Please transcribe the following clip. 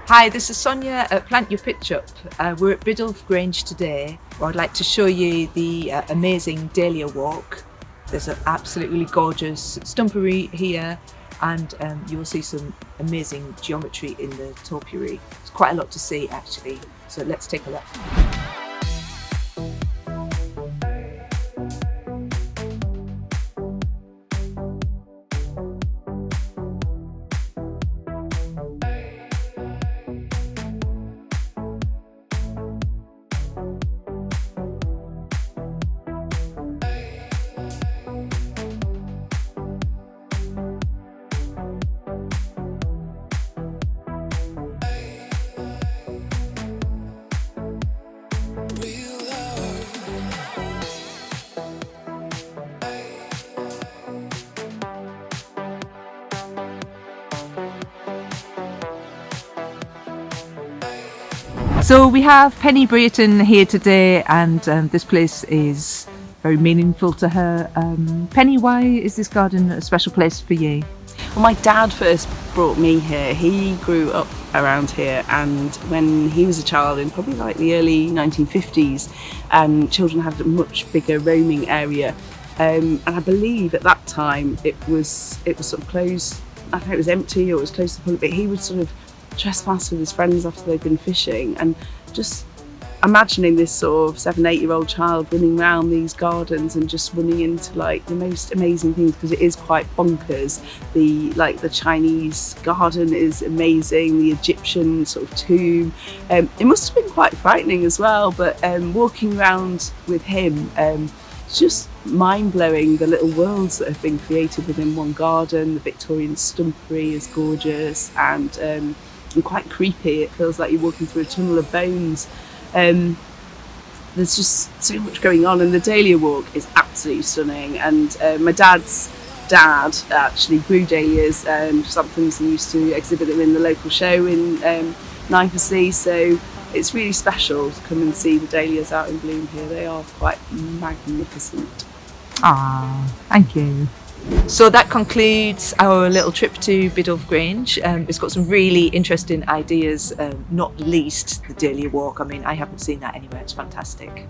Hi, this is Sonya at Plant Your Pitch Up. We're at Biddulph Grange today, where I'd like to show you the amazing dahlia walk. There's an absolutely gorgeous stumpery here, and you will see some amazing geometry in the topiary. There's quite a lot to see actually, so let's take a look. So we have Penny Brereton here today, and this place is very meaningful to her. Penny, why is this garden a special place for you? Well, my dad first brought me here. He grew up around here, and when he was a child in probably like the early 1950s, children had a much bigger roaming area, and I believe at that time it was sort of closed. I don't know, it was empty or it was closed to the public, but he would sort of trespass with his friends after they'd been fishing, and just imagining this sort of 7-8-year-old child running around these gardens and just running into like the most amazing things, because it is quite bonkers. The Chinese garden is amazing, the Egyptian sort of tomb. It must have been quite frightening as well, but walking around with him, it's just mind-blowing, the little worlds that have been created within one garden. The Victorian stumpery is gorgeous and quite creepy. It feels like you're walking through a tunnel of bones. There's just so much going on, and the dahlia walk is absolutely stunning. And my dad's dad actually grew dahlias, sometimes he used to exhibit them in the local show in Nipesey, so it's really special to come and see the dahlias out in bloom here. They are quite magnificent. Ah, thank you. So that concludes our little trip to Biddulph Grange. It's got some really interesting ideas, not least the dahlia walk. I mean, I haven't seen that anywhere. It's fantastic.